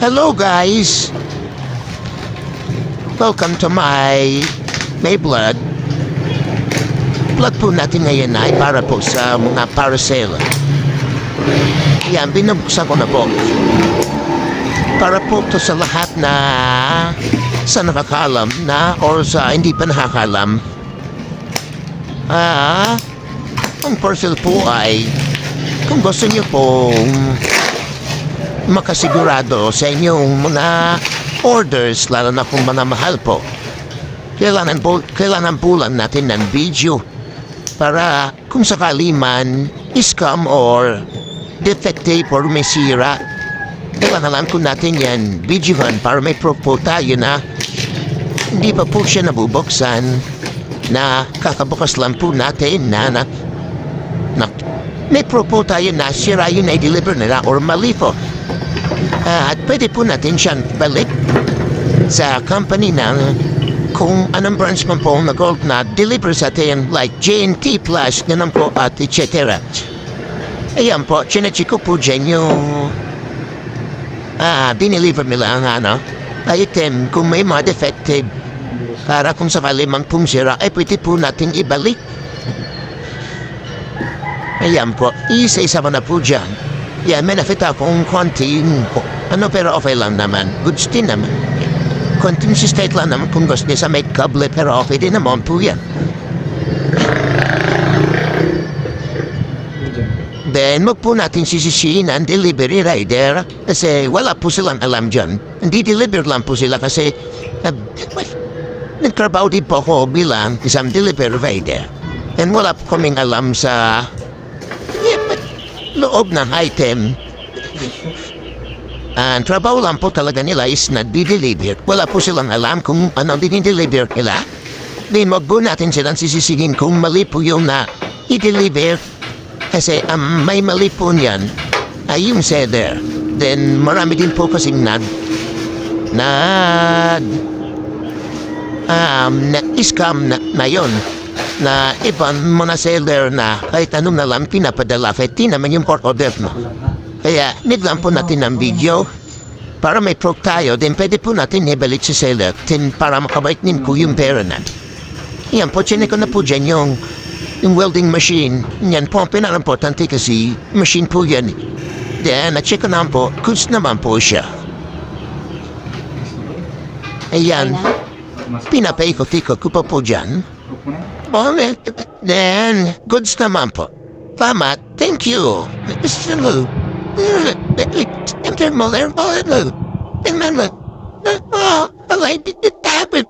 Hello guys! Welcome to my May Blood. Blood po natin ngayon ay para po sa mga parasale. Yan, binubuksan ko na po. Para po to sa lahat na sa nakakalam na or sa hindi pa nakakalam. Ang parcel po ay kung gusto niyo pong makasigurado sa inyong mga orders, lalo na kung mga mahal po. Kailangan po lang natin ng video para kung sakali man scam or defective or may sira, kailangan po natin yan videohan para may proof po tayo na hindi pa po siya nabubuksan, na kakabukas lang po natin na may proof po tayo na sira yun na i-deliver nila or mali po. At pwede po natin siyang balik sa company na kung anong branch man po na gold na deliver sa atin, like JNT Plus, ganun po at etc. Ayan po, chinecheck ko po dyan yung dineliver nila ang item kung may mga defective para kung sakali mang pumsira ay pwede po natin ibalik. Ayan po, isa-isa mo na po dyan. Yeah, may nakita akong konting pero okay lang naman. Goods din naman. Konting si state lang naman kung gusto niya sa may kable, pero okay din naman po yan. Then, wag po natin sisisihin ang delivery rider kasi wala po silang alam dyan. Hindi deliver lang po sila kasi nagtrabaho din po ako bilang isang delivery rider. And wala po kaming alam sa loob ng item. Ang trabaho lang po talaga nila is na-deliver. Wala po silang alam kung ano dinideliver nila. Then wag po natin silang sisisihin kung mali po yung na i-deliver. Kasi may mali po niyan ay yung seller. Then marami din po kasing scam na yun, na ibang mga seller na kahit anong na lang pinapadala kahit di naman yung port order mo. Kaya need lang po natin ng video para may proof tayo, then pwede po natin ibalik sa seller then para makabalik din po yung pera natin. Yan po, chinek ko na po dyan yung welding machine. Yan po ang pinaka-importante kasi machine po yan. Then na-check ko na po, goods naman po siya. Ayan, pinapaikot-ikot ko po dyan. Then, goods naman po. Tama, thank you. Mr. Lou. Enter mo there. Tingnan mo.